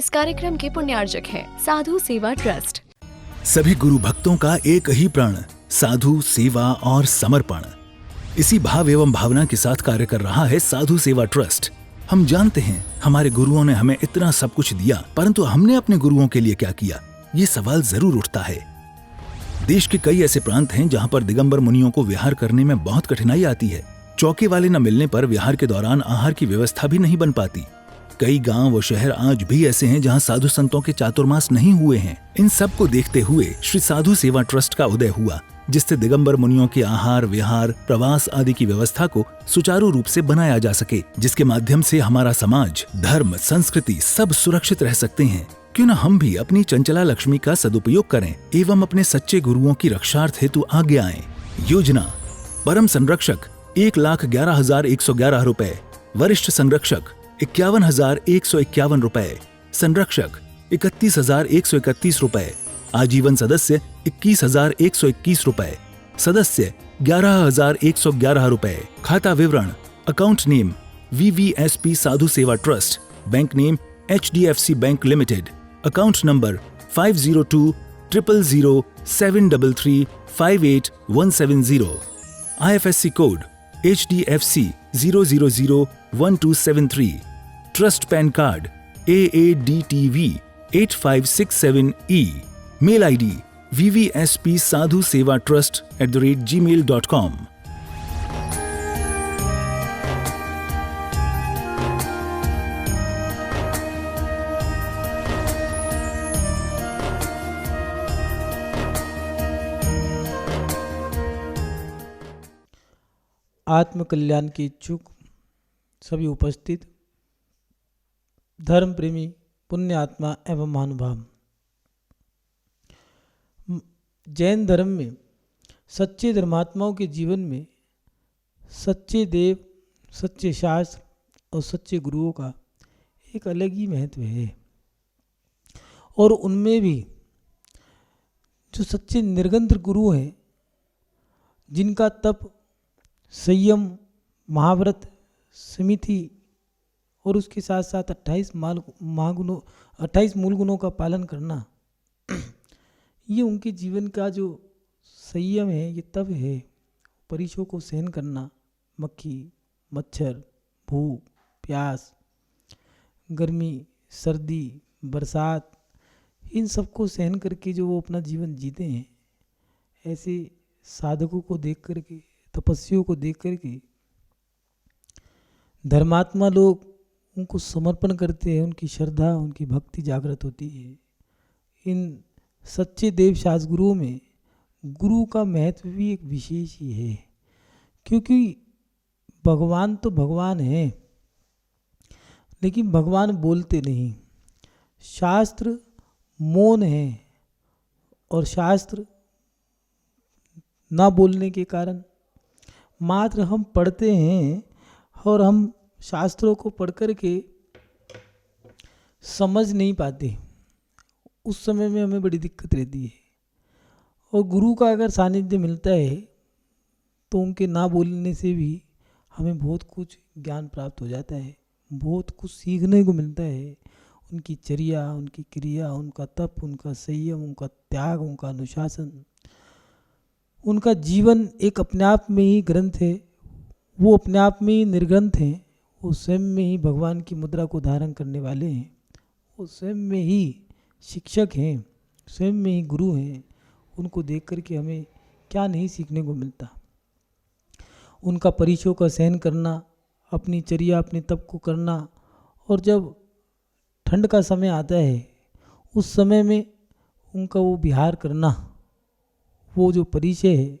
इस कार्यक्रम के पुण्यार्जक हैं साधु सेवा ट्रस्ट। सभी गुरु भक्तों का एक ही प्रण, साधु सेवा और समर्पण। इसी भाव एवं भावना के साथ कार्य कर रहा है साधु सेवा ट्रस्ट। हम जानते हैं हमारे गुरुओं ने हमें इतना सब कुछ दिया, परंतु हमने अपने गुरुओं के लिए क्या किया, ये सवाल जरूर उठता है। देश के कई ऐसे प्रांत हैं जहां पर दिगंबर मुनियों को विहार करने में बहुत कठिनाई आती है। चौके वाले न मिलने पर विहार के दौरान आहार की व्यवस्था भी नहीं बन पाती। कई गांव व शहर आज भी ऐसे हैं जहां साधु संतों के चातुर्मास नहीं हुए हैं। इन सब को देखते हुए श्री साधु सेवा ट्रस्ट का उदय हुआ, जिससे दिगंबर मुनियों के आहार, विहार, प्रवास आदि की व्यवस्था को सुचारू रूप से बनाया जा सके, जिसके माध्यम से हमारा समाज, धर्म, संस्कृति सब सुरक्षित रह सकते हैं। क्यों न हम भी अपनी चंचला लक्ष्मी का सदुपयोग करें एवं अपने सच्चे गुरुओं की रक्षार्थ हेतु आगे आएं। योजना: परम संरक्षक 1,11,111 रुपए, वरिष्ठ संरक्षक 51,151 रुपए, संरक्षक 31,131 रुपए, आजीवन सदस्य 21,121 रुपए, सदस्य 11,111 रुपए। खाता विवरण: account name VVSP Sadhu Seva trust, bank name HDFC bank limited, account number 50200073358170, IFSC code HDFC 0001273, trust PAN card AADTV 8567E, mail ID vvspsadhusevatrust@gmail.com। आत्म कल्याण के इच्छुक सभी उपस्थित धर्म प्रेमी पुण्य आत्मा एवं महानुभाव, जैन धर्म में सच्चे धर्मात्माओं के जीवन में सच्चे देव, सच्चे शास्त्र और सच्चे गुरुओं का एक अलग ही महत्व है। और उनमें भी जो सच्चे निर्गंध गुरु हैं, जिनका तप, संयम, महाव्रत, समिति और उसके साथ साथ 28 मूल गुणों का पालन करना, ये उनके जीवन का जो संयम है, ये तप है। परीक्षों को सहन करना, मक्खी, मच्छर, भूख, प्यास, गर्मी, सर्दी, बरसात, इन सबको सहन करके जो वो अपना जीवन जीते हैं, ऐसे साधकों को देख करके, तपस्वियों को देख करके धर्मात्मा लोग उनको समर्पण करते हैं, उनकी श्रद्धा, उनकी भक्ति जागृत होती है। इन सच्चे देव शास्त्र गुरुओं में गुरु का महत्व भी एक विशेष ही है, क्योंकि भगवान तो भगवान है, लेकिन भगवान बोलते नहीं। शास्त्र मौन है, और शास्त्र ना बोलने के कारण मात्र हम पढ़ते हैं, और हम शास्त्रों को पढ़ कर के समझ नहीं पाते। उस समय में हमें बड़ी दिक्कत रहती है। और गुरु का अगर सानिध्य मिलता है तो उनके ना बोलने से भी हमें बहुत कुछ ज्ञान प्राप्त हो जाता है, बहुत कुछ सीखने को मिलता है। उनकी चर्या, उनकी क्रिया, उनका तप, उनका संयम, उनका त्याग, उनका अनुशासन, उनका जीवन एक अपने आप में ही ग्रंथ है। वो अपने आप में ही निर्ग्रंथ हैं। वो स्वयं में ही भगवान की मुद्रा को धारण करने वाले हैं। वो स्वयं में ही शिक्षक हैं, स्वयं में ही गुरु हैं। उनको देख कर के हमें क्या नहीं सीखने को मिलता। उनका परीक्षों का सहन करना, अपनी चर्या, अपने तप को करना, और जब ठंड का समय आता है उस समय में उनका वो विहार करना, वो जो परिचय है,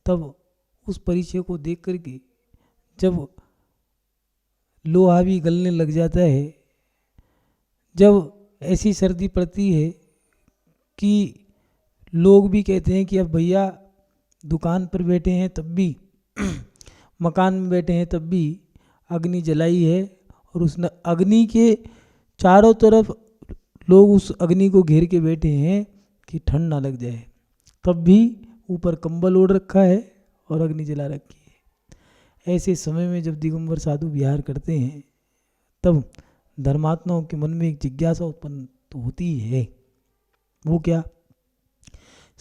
तब उस परिचय को देख कर के जब लोहा भी गलने लग जाता है, जब ऐसी सर्दी पड़ती है कि लोग भी कहते हैं कि अब भैया दुकान पर बैठे हैं तब भी मकान में बैठे हैं तब भी अग्नि जलाई है, और उस अग्नि के चारों तरफ लोग उस अग्नि को घेर के बैठे हैं कि ठंड ना लग जाए, तब भी ऊपर कंबल ओढ़ रखा है और अग्नि जला रखी है। ऐसे समय में जब दिगंबर साधु विहार करते हैं, तब धर्मात्माओं के मन में एक जिज्ञासा उत्पन्न तो होती ही है। वो क्या?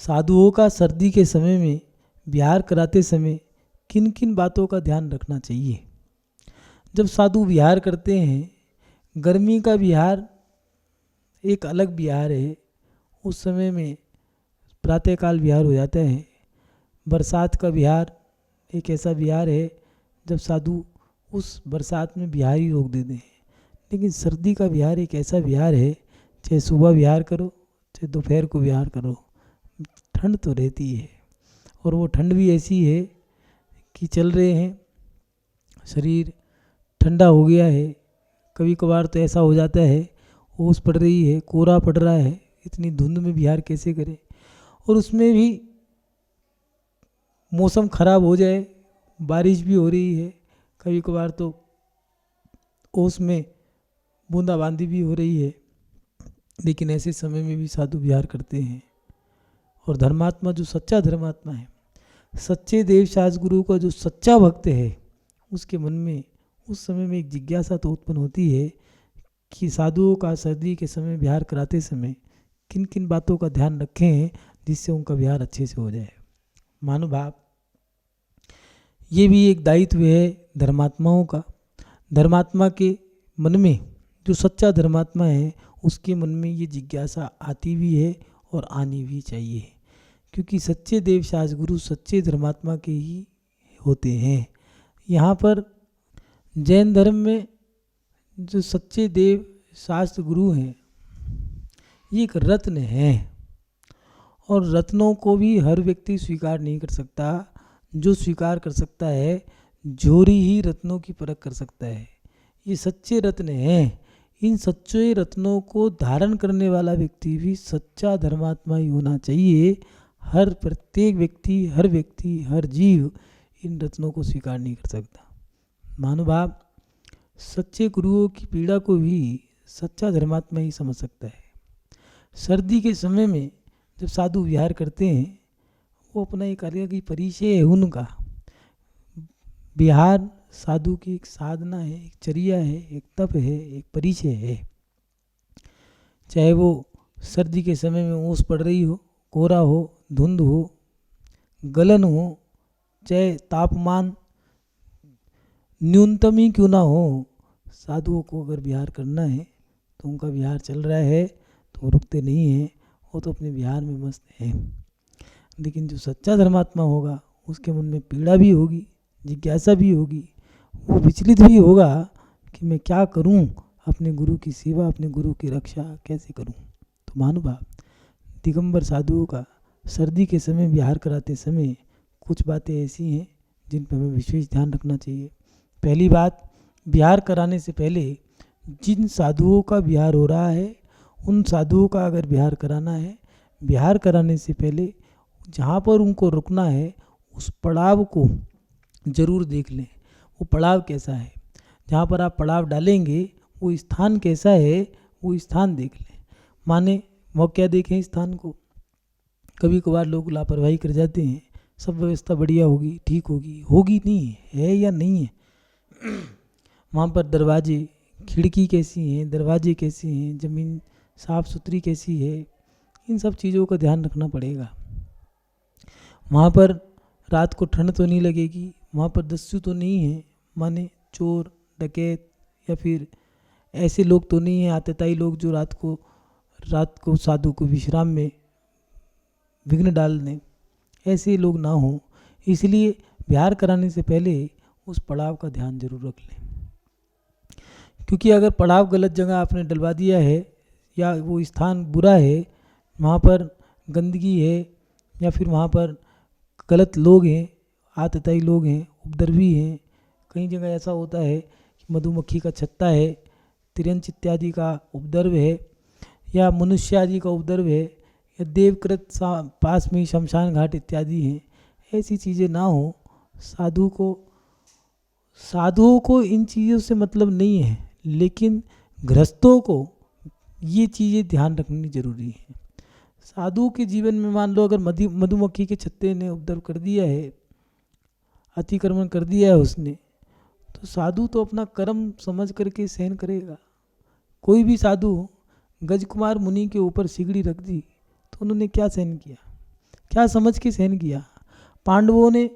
साधुओं का सर्दी के समय में विहार कराते समय किन किन बातों का ध्यान रखना चाहिए। जब साधु विहार करते हैं, गर्मी का विहार एक अलग विहार है, उस समय में प्रातःकाल विहार हो जाता है। बरसात का विहार एक ऐसा विहार है जब साधु उस बरसात में विहार ही रोक देते हैं। लेकिन सर्दी का विहार एक ऐसा विहार है, चाहे सुबह विहार करो चाहे दोपहर को विहार करो, ठंड तो रहती है। और वो ठंड भी ऐसी है कि चल रहे हैं, शरीर ठंडा हो गया है। कभी कभार तो ऐसा हो जाता है ओस पड़ रही है, कोहरा पड़ रहा है, इतनी धुंध में विहार कैसे करें। और उसमें भी मौसम खराब हो जाए, बारिश भी हो रही है, कभी कभार तो ओस में बूंदाबांदी भी हो रही है। लेकिन ऐसे समय में भी साधु विहार करते हैं। और धर्मात्मा जो सच्चा धर्मात्मा है, सच्चे देवशास्त्र गुरु का जो सच्चा भक्त है, उसके मन में उस समय में एक जिज्ञासा तो उत्पन्न होती है कि साधुओं का सर्दी के समय विहार कराते समय किन किन बातों का ध्यान रखें जिससे उनका विहार अच्छे से हो जाए। मानुभाव, ये भी एक दायित्व है धर्मात्माओं का। धर्मात्मा के मन में, जो सच्चा धर्मात्मा है, उसके मन में ये जिज्ञासा आती भी है और आनी भी चाहिए, क्योंकि सच्चे देवशास्त्र गुरु सच्चे धर्मात्मा के ही होते हैं। यहाँ पर जैन धर्म में जो सच्चे देव शास्त्र गुरु हैं, ये एक रत्न है। और रत्नों को भी हर व्यक्ति स्वीकार नहीं कर सकता। जो स्वीकार कर सकता है, जोरी ही रत्नों की परख कर सकता है। ये सच्चे रत्न हैं। इन सच्चे रत्नों को धारण करने वाला व्यक्ति भी सच्चा धर्मात्मा ही होना चाहिए। हर प्रत्येक व्यक्ति, हर जीव इन रत्नों को स्वीकार नहीं कर सकता। महानुभाव, सच्चे गुरुओं की पीड़ा को भी सच्चा धर्मात्मा ही समझ सकता है। सर्दी के समय में जब साधु विहार करते हैं, वो अपना एक अलग ही परिचय है उनका। विहार साधु की एक साधना है, एक चर्या है, एक तप है, एक परिचय है। चाहे वो सर्दी के समय में ओस पड़ रही हो, कोहरा हो, धुंध हो, गलन हो, चाहे तापमान न्यूनतम ही क्यों ना हो, साधुओं को अगर विहार करना है तो उनका विहार चल रहा है तो वो रुकते नहीं हैं, वो तो अपने विहार में मस्त हैं। लेकिन जो सच्चा धर्मात्मा होगा, उसके मन में पीड़ा भी होगी, जिज्ञासा भी होगी, वो विचलित भी होगा कि मैं क्या करूं, अपने गुरु की सेवा, अपने गुरु की रक्षा कैसे करूं। तो महानुभाव, दिगंबर साधुओं का सर्दी के समय विहार कराते समय कुछ बातें ऐसी हैं जिन पर हमें विशेष ध्यान रखना चाहिए। पहली बात, विहार कराने से पहले जिन साधुओं का विहार हो रहा है, उन साधुओं का अगर विहार कराना है, विहार कराने से पहले जहाँ पर उनको रुकना है, उस पड़ाव को ज़रूर देख लें। वो पड़ाव कैसा है, जहाँ पर आप पड़ाव डालेंगे वो स्थान कैसा है, वो स्थान देख लें। माने वो क्या देखें स्थान को, कभी कभार लोग लापरवाही कर जाते हैं, सब व्यवस्था बढ़िया होगी, ठीक होगी, होगी नहीं है या नहीं है। वहाँ पर दरवाजे, खिड़की कैसी हैं, दरवाजे कैसे हैं, ज़मीन साफ़ सुथरी कैसी है, इन सब चीज़ों का ध्यान रखना पड़ेगा। वहाँ पर रात को ठंड तो नहीं लगेगी, वहाँ पर दस्यु तो नहीं है, माने चोर डकैत या फिर ऐसे लोग तो नहीं हैं, आतताई लोग जो रात को साधु को विश्राम में विघ्न डाल दें, ऐसे लोग ना हों। इसलिए विहार कराने से पहले उस पड़ाव का ध्यान जरूर रख लें, क्योंकि अगर पड़ाव गलत जगह आपने डलवा दिया है या वो स्थान बुरा है, वहाँ पर गंदगी है या फिर वहाँ पर गलत लोग हैं, आतताई लोग हैं, उपद्रवी हैं, कई जगह ऐसा होता है कि मधुमक्खी का छत्ता है, तिरंच इत्यादि का उपद्रव है, या मनुष्य आदि का उपद्रव है, या देवकृत पास में शमशान घाट इत्यादि हैं। ऐसी चीज़ें ना हो। साधुओं को इन चीज़ों से मतलब नहीं है, लेकिन गृहस्थों को ये चीज़ें ध्यान रखनी जरूरी है। साधु के जीवन में मान लो अगर मधुमक्खी के छत्ते ने उपद्रव कर दिया है, अतिक्रमण कर दिया है उसने, तो साधु तो अपना कर्म समझ करके सहन करेगा, कोई भी साधु गजकुमार मुनि के ऊपर सिगड़ी रख दी तो उन्होंने क्या सहन किया, क्या समझ के सहन किया। पांडवों ने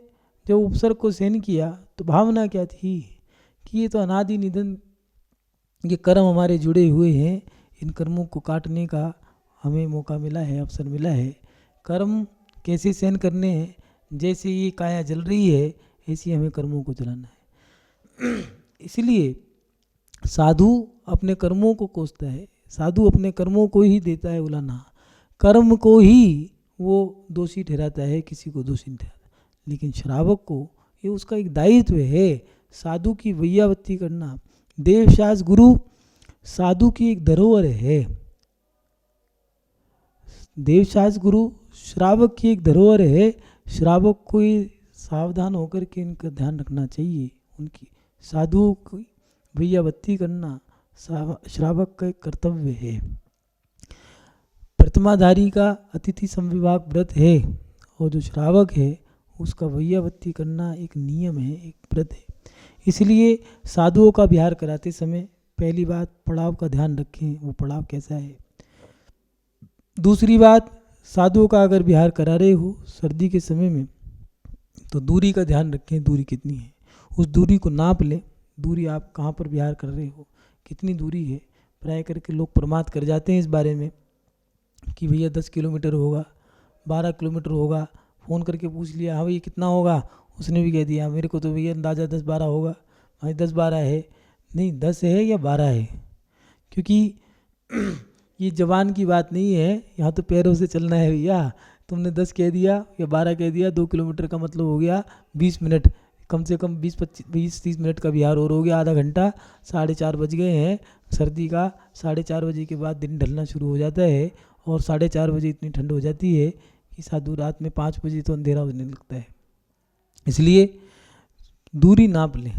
जब उपसर्ग को सहन किया तो भावना क्या थी कि ये तो अनादि निधन ये कर्म हमारे जुड़े हुए हैं, इन कर्मों को काटने का हमें मौका मिला है, अवसर मिला है। कर्म कैसे सहन करने हैं, जैसे ये काया जल रही है ऐसे हमें कर्मों को जलाना है। इसलिए साधु अपने कर्मों को कोसता है, साधु अपने कर्मों को ही देता है उलाना, कर्म को ही वो दोषी ठहराता है, किसी को दोषी नहीं ठहराता। लेकिन श्रावक को ये उसका एक दायित्व है साधु की वैयावत्ती करना। देवशास गुरु साधु की एक धरोहर है, देवशास गुरु श्रावक की एक धरोहर है। श्रावक को ये सावधान होकर के इनका ध्यान रखना चाहिए, उनकी साधुओं की वैयावत्ती करना श्रावक का एक कर्तव्य है। प्रतिमाधारी का अतिथि संविभाग व्रत है और जो श्रावक है उसका वैयावत्ती करना एक नियम है, एक व्रत है। इसलिए साधुओं का विहार कराते समय पहली बात पड़ाव का ध्यान रखें, वो पड़ाव कैसा है। दूसरी बात, साधुओं का अगर विहार करा रहे हो सर्दी के समय में तो दूरी का ध्यान रखें, दूरी कितनी है, उस दूरी को नाप लें। दूरी आप कहाँ पर विहार कर रहे हो, कितनी दूरी है। प्राय करके लोग प्रमाद कर जाते हैं इस बारे में कि भैया 10 किलोमीटर होगा, 12 किलोमीटर होगा। फ़ोन करके पूछ लिया, हाँ भैया कितना होगा, उसने भी कह दिया मेरे को तो भैया अंदाज़ा 10-12 होगा। भाई 10-12 है, नहीं 10 है या 12 है, क्योंकि ये जबान की बात नहीं है, यहाँ तो पैरों से चलना है भैया। तुमने 10 कह दिया या 12 कह दिया, 2 किलोमीटर का मतलब हो गया 20 मिनट, कम से कम 20-30 मिनट का बिहार और हो गया, आधा घंटा। 4:30 बज गए हैं, सर्दी का 4:30 बजे के बाद दिन ढलना शुरू हो जाता है और 4:30 बजे इतनी ठंड हो जाती है कि साधु रात में 5 बजे तो अंधेरा होने लगता है। इसलिए दूरी नाप लें।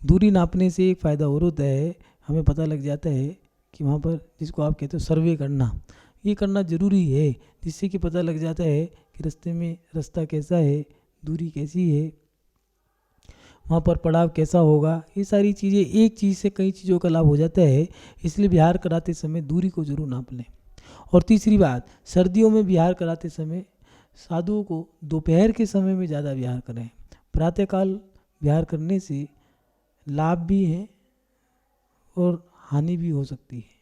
दूरी नापने से एक फ़ायदा और होता है, हमें पता लग जाता है कि वहाँ पर जिसको आप कहते हो सर्वे करना, ये करना ज़रूरी है, जिससे कि पता लग जाता है कि रास्ते में रास्ता कैसा है, दूरी कैसी है, वहाँ पर पड़ाव कैसा होगा। ये सारी चीज़ें, एक चीज़ से कई चीज़ों का लाभ हो जाता है। इसलिए विहार कराते समय दूरी को जरूर नाप लें। और तीसरी बात, सर्दियों में विहार कराते समय साधुओं को दोपहर के समय में ज़्यादा विहार करें। प्रातःकाल विहार करने से लाभ भी है और हानि भी हो सकती है।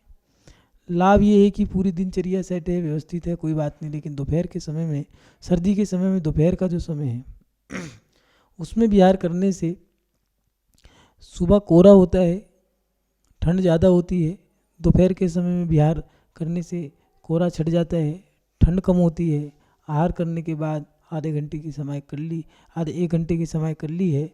लाभ ये है कि पूरी दिनचर्या सेट है, व्यवस्थित है, कोई बात नहीं। लेकिन दोपहर के समय में, सर्दी के समय में दोपहर का जो समय है उसमें विहार करने से सुबह कोहरा होता है, ठंड ज़्यादा होती है। दोपहर के समय में विहार करने से कोहरा छट जाता है, ठंड कम होती है। आहार करने के बाद आधे घंटे की समय कर ली, आधे 1 घंटे की समय कर ली है,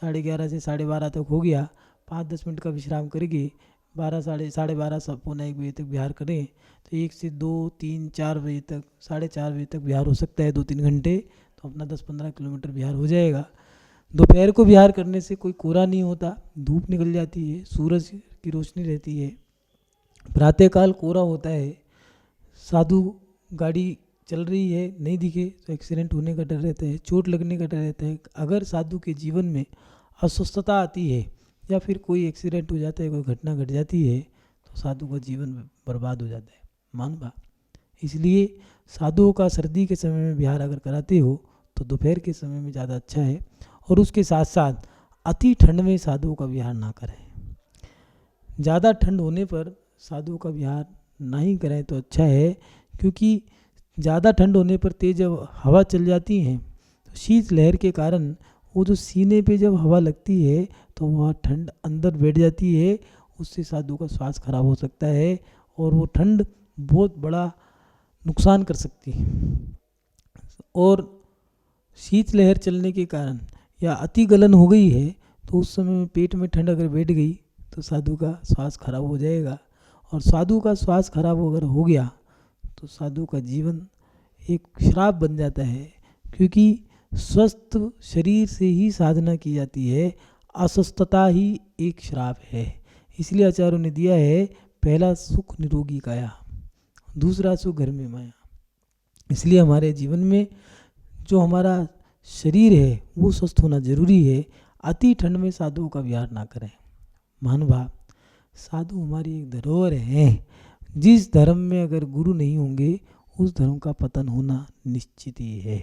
11:30 से 12:30 तक हो गया, 5-10 मिनट का विश्राम करके 12 साढ़े 12 सब पौना 1 बजे तक विहार करें तो 1 से 2, 3, 4 बजे तक, 4:30 बजे तक विहार हो सकता है। 2-3 घंटे तो अपना 10-15 किलोमीटर विहार हो जाएगा। दोपहर को विहार करने से कोई कोहरा नहीं होता, धूप निकल जाती है, सूरज की रोशनी रहती है। प्रातःकाल कोहरा होता है, साधु गाड़ी चल रही है, नहीं दिखे तो एक्सीडेंट होने का डर रहता है, चोट लगने का डर रहता है। अगर साधु के जीवन में अस्वस्थता आती है या फिर कोई एक्सीडेंट हो जाता है, कोई घटना घट जाती है तो साधु का जीवन बर्बाद हो जाता है, मानवा। इसलिए साधुओं का सर्दी के समय में विहार अगर कराते हो तो दोपहर के समय में ज़्यादा अच्छा है। और उसके साथ साथ अति ठंड में साधुओं का विहार ना करें। ज़्यादा ठंड होने पर साधुओं का विहार ना ही करें तो अच्छा है, क्योंकि ज़्यादा ठंड होने पर तेज जब हवा चल जाती है तो शीत लहर के कारण वो जो सीने पे जब हवा लगती है तो वह ठंड अंदर बैठ जाती है, उससे साधु का स्वास्थ्य खराब हो सकता है और वो ठंड बहुत बड़ा नुकसान कर सकती है। और शीत लहर चलने के कारण या अति गलन हो गई है तो उस समय में पेट में ठंड अगर बैठ गई तो साधु का स्वास्थ्य खराब हो जाएगा। और साधु का स्वास्थ्य खराब अगर हो गया तो साधु का जीवन एक श्राप बन जाता है, क्योंकि स्वस्थ शरीर से ही साधना की जाती है, अस्वस्थता ही एक श्राप है। इसलिए आचार्यों ने दिया है, पहला सुख निरोगी काया, दूसरा सुख घर में माया। इसलिए हमारे जीवन में जो हमारा शरीर है वो स्वस्थ होना जरूरी है। अति ठंड में साधुओं का विहार ना करें। महानुभाव, साधु हमारी एक धरोहर है। जिस धर्म में अगर गुरु नहीं होंगे उस धर्म का पतन होना निश्चित ही है।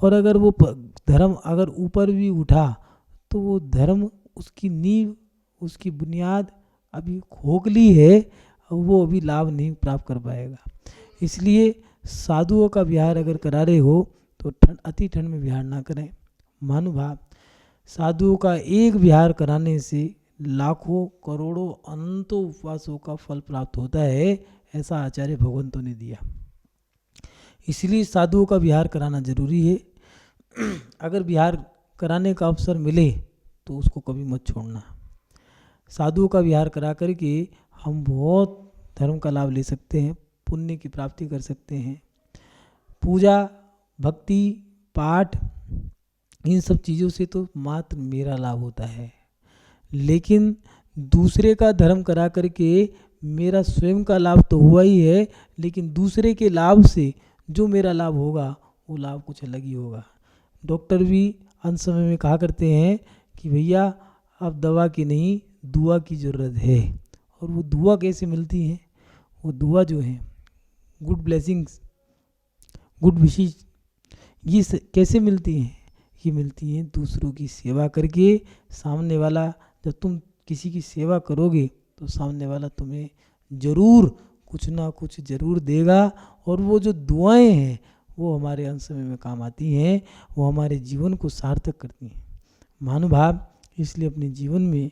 और अगर वो धर्म अगर ऊपर भी उठा तो वो धर्म, उसकी नींव, उसकी बुनियाद अभी खोखली है, वो अभी लाभ नहीं प्राप्त कर पाएगा। इसलिए साधुओं का विहार अगर करा रहे हो तो अति ठंड में विहार ना करें। महानुभाव, साधुओं का एक विहार कराने से लाखों करोड़ों अनंतों उपवासों का फल प्राप्त होता है, ऐसा आचार्य भगवंतों ने दिया। इसलिए साधुओं का विहार कराना जरूरी है। अगर विहार कराने का अवसर मिले तो उसको कभी मत छोड़ना। साधुओं का विहार करा करके हम बहुत धर्म का लाभ ले सकते हैं, पुण्य की प्राप्ति कर सकते हैं। पूजा, भक्ति, पाठ, इन सब चीज़ों से तो मात्र मेरा लाभ होता है, लेकिन दूसरे का धर्म करा करके मेरा स्वयं का लाभ तो हुआ ही है, लेकिन दूसरे के लाभ से जो मेरा लाभ होगा वो लाभ कुछ अलग ही होगा। डॉक्टर भी अंत समय में कहा करते हैं कि भैया अब दवा की नहीं, दुआ की ज़रूरत है। और वो दुआ कैसे मिलती है? वो दुआ जो है, गुड ब्लेसिंग्स, गुड विशेष, ये कैसे मिलती हैं? ये मिलती हैं दूसरों की सेवा करके। सामने वाला, जब तुम किसी की सेवा करोगे तो सामने वाला तुम्हें ज़रूर कुछ ना कुछ ज़रूर देगा। और वो जो दुआएं हैं वो हमारे अंत समय में काम आती हैं, वो हमारे जीवन को सार्थक करती हैं। महानुभाव, इसलिए अपने जीवन में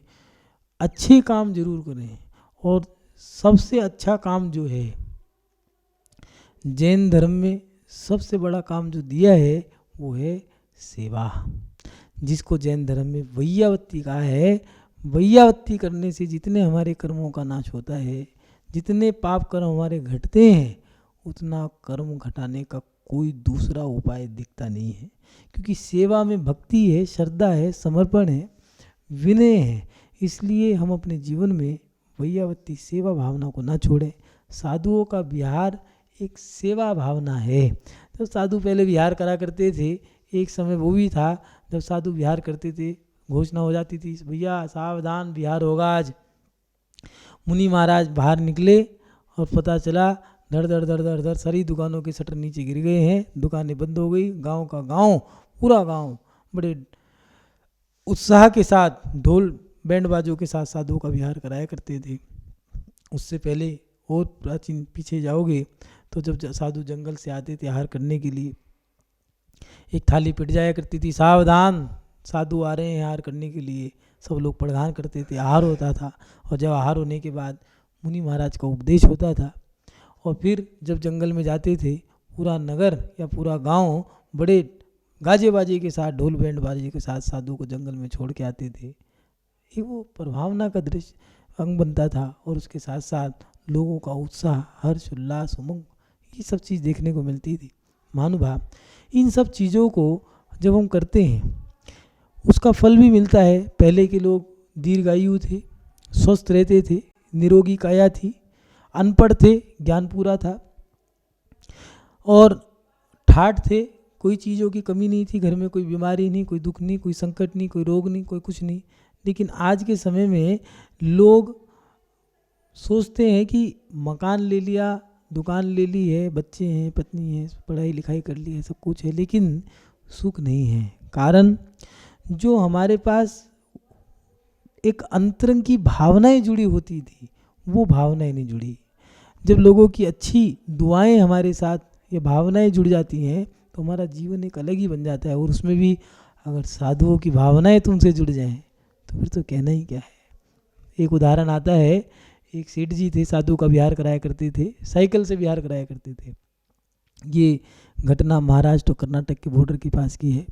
अच्छे काम जरूर करें। और सबसे अच्छा काम जो है, जैन धर्म में सबसे बड़ा काम जो दिया है वो है सेवा, जिसको जैन धर्म में वैयावत्ती कहा है। वैयावत्ती करने से जितने हमारे कर्मों का नाश होता है, जितने पाप कर्म हमारे घटते हैं, उतना कर्म घटाने का कोई दूसरा उपाय दिखता नहीं है। क्योंकि सेवा में भक्ति है, श्रद्धा है, समर्पण है, विनय है। इसलिए हम अपने जीवन में वैयावत्ती सेवा भावना को ना छोड़ें। साधुओं का विहार एक सेवा भावना है। जब साधु पहले विहार करा करते थे, एक समय वो भी था जब साधु विहार करते थे, घोषणा हो जाती थी, भैया सावधान विहार होगा आज। मुनि महाराज बाहर निकले और पता चला धड़ धड़ धड़ धड़ धड़ सारी दुकानों के शटर नीचे गिर गए हैं, दुकानें बंद हो गई। गांव का गांव, पूरा गांव बड़े उत्साह के साथ ढोल बैंड बाजों के साथ साधुओं का विहार कराया करते थे। उससे पहले और प्राचीन पीछे जाओगे तो जब साधु जंगल से आते थे आहार करने के लिए, एक थाली पिट जाया करती थी, सावधान साधु आ रहे हैं आहार करने के लिए। सब लोग प्रधान करते थे, आहार होता था। और जब आहार होने के बाद मुनि महाराज का उपदेश होता था। और फिर जब जंगल में जाते थे, पूरा नगर या पूरा गांव बड़े गाजे बाजे के साथ, ढोल बैंड बाजे के साथ साधु को जंगल में छोड़ के आते थे। एक वो प्रभावना का दृश्य अंग बनता था। और उसके साथ साथ लोगों का उत्साह, हर्ष, उल्लास, उमंग, ये सब चीज़ देखने को मिलती थी। महानुभाव, इन सब चीज़ों को जब हम करते हैं उसका फल भी मिलता है। पहले के लोग दीर्घायु थे, स्वस्थ रहते थे, निरोगी काया थी, अनपढ़ थे, ज्ञान पूरा था, और ठाठ थे, कोई चीज़ों की कमी नहीं थी, घर में कोई बीमारी नहीं, कोई दुख नहीं, कोई संकट नहीं, कोई रोग नहीं, कोई कुछ नहीं। लेकिन आज के समय में लोग सोचते हैं कि मकान ले लिया, दुकान ले ली है, बच्चे हैं, पत्नी है, पढ़ाई लिखाई कर ली है, सब कुछ है, लेकिन सुख नहीं है। कारण जो हमारे पास एक अंतरंग की भावनाएं जुड़ी होती थी, वो भावनाएं नहीं जुड़ी। जब लोगों की अच्छी दुआएं हमारे साथ, ये भावनाएं जुड़ जाती हैं, तो हमारा जीवन एक अलग ही बन जाता है। और उसमें भी अगर साधुओं की भावनाएं तुमसे जुड़ जाएं तो फिर तो कहना ही क्या है। एक उदाहरण आता है, एक सेठ जी थे, साधु का विहार कराया करते थे, साइकिल से विहार कराया करते थे। ये घटना महाराष्ट्र और कर्नाटक के बॉर्डर के पास की है।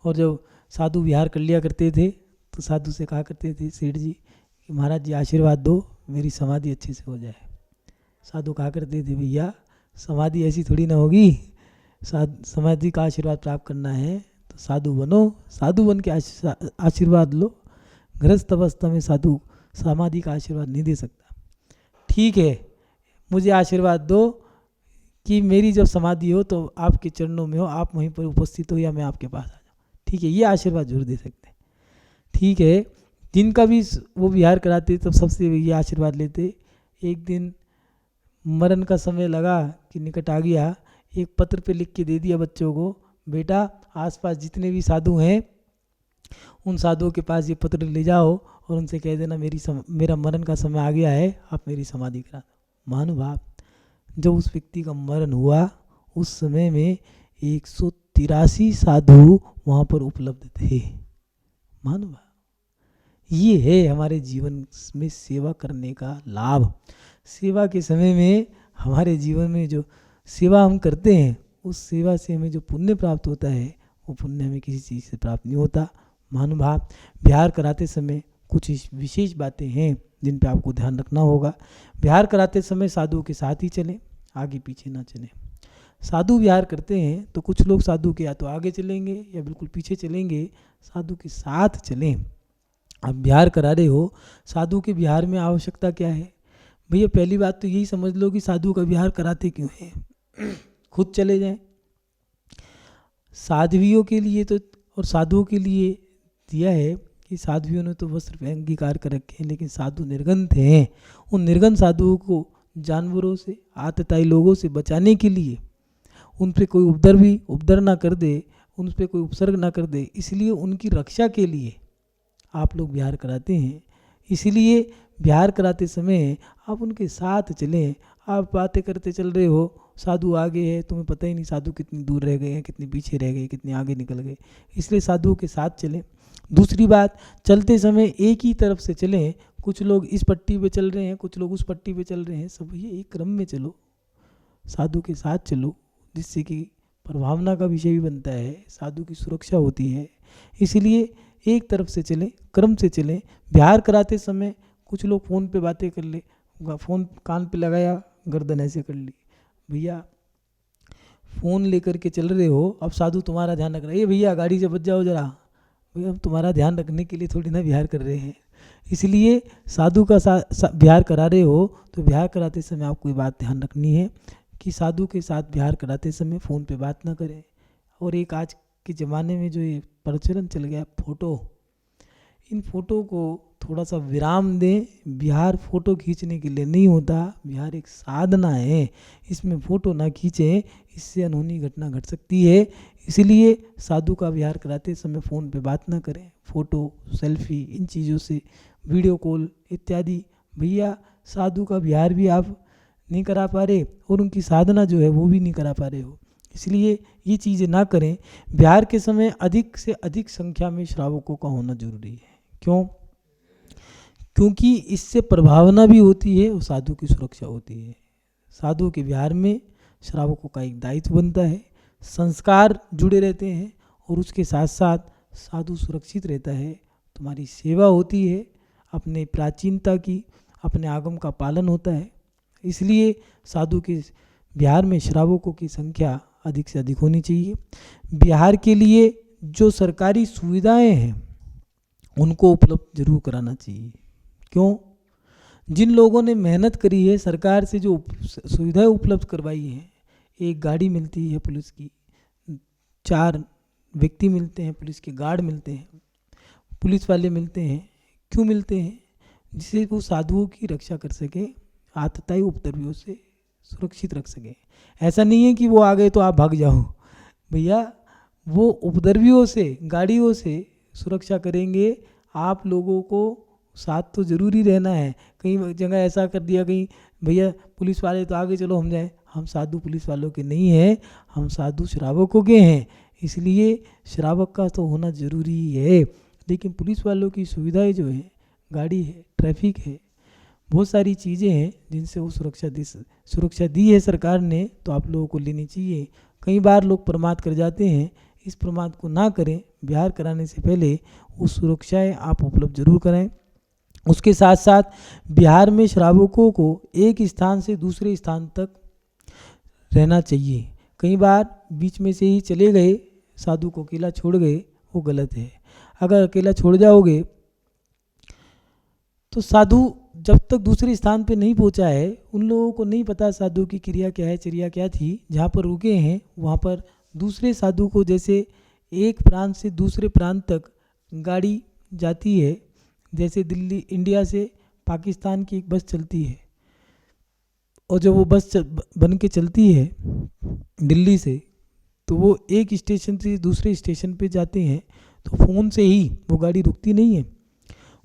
और जब साधु विहार कर लिया करते थे तो साधु से कहा करते थे सेठ जी कि महाराज जी आशीर्वाद दो, मेरी समाधि अच्छे से हो जाए। साधु कहा करते थे, भैया समाधि ऐसी थोड़ी ना होगी, समाधि का आशीर्वाद प्राप्त करना है तो साधु बनो, साधु बन के आशीर्वाद लो। गृहस्थ अवस्था में साधु समाधि का आशीर्वाद नहीं दे सकता। ठीक है, मुझे आशीर्वाद दो कि मेरी जब समाधि हो तो आपके चरणों में हो, आप वहीं पर उपस्थित हो या मैं आपके पास आ जाऊँ। ठीक है, ये आशीर्वाद जरूर दे सकते हैं। ठीक है, जिनका भी वो विहार कराते तब सबसे ये आशीर्वाद लेते। एक दिन मरण का समय लगा कि निकट आ गया, एक पत्र पे लिख के दे दिया बच्चों को, बेटा आसपास जितने भी साधु हैं उन साधुओं के पास ये पत्र ले जाओ और उनसे कह देना मेरा मरण का समय आ गया है, आप मेरी समाधि करा दो। महानुभाव, जब उस व्यक्ति का मरण हुआ उस समय में 183 साधु वहाँ पर उपलब्ध थे। महानुभाव, ये है हमारे जीवन में सेवा करने का लाभ। सेवा के समय में हमारे जीवन में जो सेवा हम करते हैं उस सेवा से हमें जो पुण्य प्राप्त होता है वो पुण्य हमें किसी चीज़ से प्राप्त नहीं होता। महानुभाव, विहार कराते समय कुछ विशेष बातें हैं जिन पे आपको ध्यान रखना होगा। विहार कराते समय साधुओं के साथ ही चलें, आगे पीछे ना चलें। साधु विहार करते हैं तो कुछ लोग साधु के या तो आगे चलेंगे या बिल्कुल पीछे चलेंगे, साधु के साथ चलें। आप विहार करा रहे हो, साधु के विहार में आवश्यकता क्या है? भैया पहली बात तो यही समझ लो कि साधु का विहार कराते क्यों हैं। खुद चले जाएं। साध्वियों के लिए तो और साधुओं के लिए दिया है कि साध्वियों ने तो वस्त्र अंगीकार कर रखे हैं, लेकिन साधु निर्गंत हैं। उन निर्गंत साधुओं को जानवरों से, आतताई लोगों से बचाने के लिए, उन पर कोई उपद्रव ना कर दे, उन पर कोई उपसर्ग ना कर दे, इसलिए उनकी रक्षा के लिए आप लोग विहार कराते हैं। इसलिए विहार कराते समय आप उनके साथ चलें। आप बातें करते चल रहे हो, साधु आगे है, तुम्हें पता ही नहीं साधु कितनी दूर रह गए हैं, कितने पीछे रह गए, कितने आगे निकल गए, इसलिए साधुओं के साथ चलें। दूसरी बात, चलते समय एक ही तरफ से चलें। कुछ लोग इस पट्टी पे चल रहे हैं, कुछ लोग उस पट्टी पे चल रहे हैं, सब ये एक क्रम में चलो, साधु के साथ चलो, जिससे कि प्रभावना का विषय भी बनता है, साधु की सुरक्षा होती है। इसलिए एक तरफ से चलें, क्रम से चलें। विहार कराते समय कुछ लोग फ़ोन पे बातें कर ले, फ़ोन कान पे लगाया, गर्दन ऐसे कर ली। भैया फ़ोन लेकर के चल रहे हो, अब साधु तुम्हारा ध्यान रख रहा है, ये भैया गाड़ी से बच जाओ जरा, भैया हम तुम्हारा ध्यान रखने के लिए थोड़ी ना विहार कर रहे हैं। इसलिए साधु का विहार करा रहे हो तो विहार कराते समय आपको ये बात ध्यान रखनी है कि साधु के साथ विहार कराते समय फ़ोन पे बात ना करें। और एक आज के ज़माने में जो ये प्रचलन चल गया फ़ोटो, इन फ़ोटो को थोड़ा सा विराम दें। विहार फ़ोटो खींचने के लिए नहीं होता, विहार एक साधना है, इसमें फ़ोटो ना खींचें, इससे अनहोनी घटना घट सकती है। इसलिए साधु का विहार कराते समय फ़ोन पे बात ना करें। फ़ोटो, सेल्फी, इन चीज़ों से, वीडियो कॉल इत्यादि, भैया साधु का विहार भी आप नहीं करा पा रहे और उनकी साधना जो है वो भी नहीं करा पा रहे हो, इसलिए ये चीज़ें ना करें। विहार के समय अधिक से अधिक संख्या में श्रावकों का होना जरूरी है। क्यों? क्योंकि इससे प्रभावना भी होती है और साधु की सुरक्षा होती है। साधु के विहार में श्रावकों का एक दायित्व बनता है, संस्कार जुड़े रहते हैं और उसके साथ साथ साधु सुरक्षित रहता है, तुम्हारी सेवा होती है, अपने प्राचीनता की, अपने आगम का पालन होता है। इसलिए साधु के विहार में श्रावकों की संख्या अधिक से अधिक होनी चाहिए। बिहार के लिए जो सरकारी सुविधाएं हैं उनको उपलब्ध जरूर कराना चाहिए। क्यों? जिन लोगों ने मेहनत करी है, सरकार से जो सुविधाएं उपलब्ध करवाई हैं, एक गाड़ी मिलती है पुलिस की, 4 व्यक्ति मिलते हैं, पुलिस के गार्ड मिलते हैं, पुलिस वाले मिलते हैं। क्यों मिलते हैं? जिससे वो साधुओं की रक्षा कर सके, आतताई उपद्रवियों से सुरक्षित रख सके। ऐसा नहीं है कि वो आ गए तो आप भाग जाओ, भैया वो उपद्रवियों से, गाड़ियों से सुरक्षा करेंगे। आप लोगों को साथ तो ज़रूरी रहना है। कई जगह ऐसा कर दिया, कहीं भैया पुलिस वाले तो आगे चलो हम जाएं, हम साधु पुलिस वालों के नहीं हैं, हम साधु श्रावकों के हैं। इसलिए श्रावक का तो होना ज़रूरी है, लेकिन पुलिस वालों की सुविधाएं जो है, गाड़ी है, ट्रैफिक है, बहुत सारी चीज़ें हैं जिनसे वो सुरक्षा दी है सरकार ने, तो आप लोगों को लेनी चाहिए। कई बार लोग प्रमाद कर जाते हैं, इस प्रमाद को ना करें। बिहार कराने से पहले वो सुरक्षाएं आप उपलब्ध जरूर कराएं। उसके साथ साथ बिहार में श्रावकों को एक स्थान से दूसरे स्थान तक रहना चाहिए। कई बार बीच में से ही चले गए, साधु को अकेला छोड़ गए, वो गलत है। अगर अकेला छोड़ जाओगे तो साधु जब तक दूसरे स्थान पे नहीं पहुंचा है, उन लोगों को नहीं पता साधु की क्रिया क्या है, चर्या क्या थी। जहाँ पर रुके हैं वहाँ पर दूसरे साधु को, जैसे एक प्रांत से दूसरे प्रांत तक गाड़ी जाती है, जैसे दिल्ली इंडिया से पाकिस्तान की एक बस चलती है, और जब वो बस बन के चलती है दिल्ली से, तो वो एक स्टेशन से दूसरे स्टेशन पे जाते हैं, तो फ़ोन से ही वो गाड़ी रुकती नहीं है।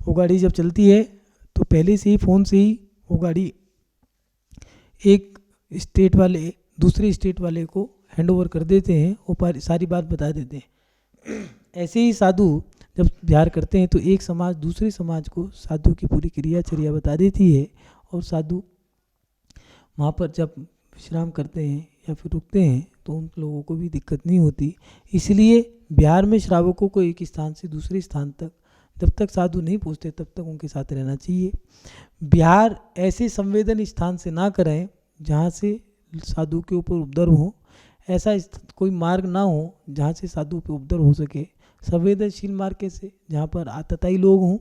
वो गाड़ी जब चलती है तो पहले से ही फ़ोन से ही वो गाड़ी एक स्टेट वाले दूसरे स्टेट वाले को हैंड ओवर कर देते हैं, वो सारी बात बता देते हैं। ऐसे ही साधु जब विहार करते हैं तो एक समाज दूसरे समाज को साधु की पूरी क्रियाचर्या बता देती है, और साधु वहाँ पर जब विश्राम करते हैं या फिर रुकते हैं तो उन लोगों को भी दिक्कत नहीं होती। इसलिए बिहार में श्रावकों को एक स्थान से दूसरे स्थान तक जब तक साधु नहीं पहुँचते तब तक उनके साथ रहना चाहिए। बिहार ऐसे संवेदन स्थान से ना करें जहाँ से साधु के ऊपर उपद्रव हो, ऐसा कोई मार्ग ना हो जहाँ से साधु पे उपद्रव हो सके। संवेदनशील मार्ग कैसे, जहाँ पर आतताई लोग हों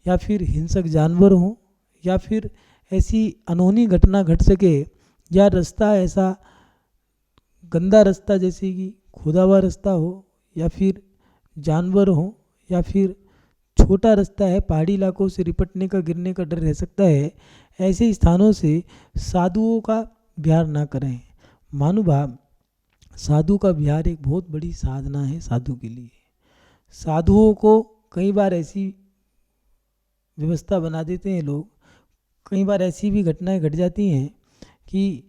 या फिर हिंसक जानवर हों या फिर ऐसी अनहोनी घटना घट सके, या रास्ता ऐसा गंदा रास्ता जैसे कि खुदा हुआ रास्ता हो, या फिर जानवर हो, या फिर छोटा रास्ता है, पहाड़ी इलाकों से रिपटने का गिरने का डर रह सकता है, ऐसे स्थानों से साधुओं का विहार ना करें। महानुभाव, साधु का विहार एक बहुत बड़ी साधना है साधु के लिए। साधुओं को कई बार ऐसी व्यवस्था बना देते हैं लोग, कई बार ऐसी भी घटनाएं घट जाती हैं कि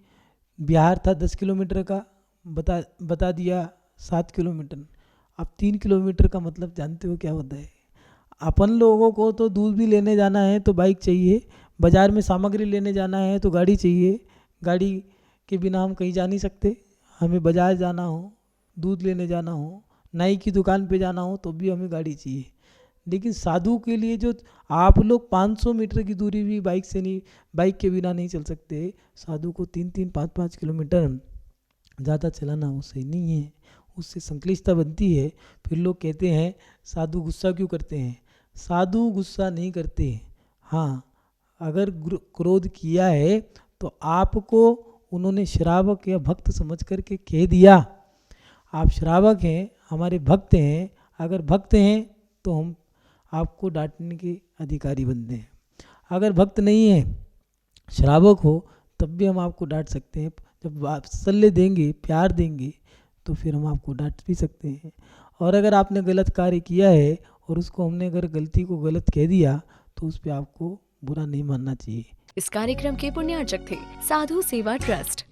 बिहार था 10 किलोमीटर का, बता दिया 7 किलोमीटर। अब 3 किलोमीटर का मतलब जानते हो क्या होता है। अपन लोगों को तो दूध भी लेने जाना है तो बाइक चाहिए, बाज़ार में सामग्री लेने जाना है तो गाड़ी चाहिए। गाड़ी के बिना हम कहीं जा नहीं सकते। हमें बाज़ार जाना हो, दूध लेने जाना हो, नाई की दुकान पे जाना हो तो भी हमें गाड़ी चाहिए। लेकिन साधु के लिए जो आप लोग 500 मीटर की दूरी भी बाइक के बिना नहीं चल सकते, साधु को 3-3, 5-5 किलोमीटर ज़्यादा चलाना वो सही नहीं है, उससे संक्लिष्टता बनती है। फिर लोग कहते हैं साधु गुस्सा क्यों करते हैं। साधु गुस्सा नहीं करते। हाँ, अगर क्रोध किया है तो आपको उन्होंने श्रावक या भक्त समझ करके कह दिया, आप श्रावक हैं, हमारे भक्त हैं, अगर भक्त हैं तो हम आपको डांटने के अधिकारी बनते हैं। अगर भक्त नहीं है, श्रावक हो, तब भी हम आपको डांट सकते हैं। जब आप सल्ले देंगे, प्यार देंगे, तो फिर हम आपको डांट भी सकते हैं। और अगर आपने गलत कार्य किया है और उसको हमने अगर गलती को गलत कह दिया तो उस पर आपको बुरा नहीं मानना चाहिए। इस कार्यक्रम के पुण्यार्चक थे साधु सेवा ट्रस्ट।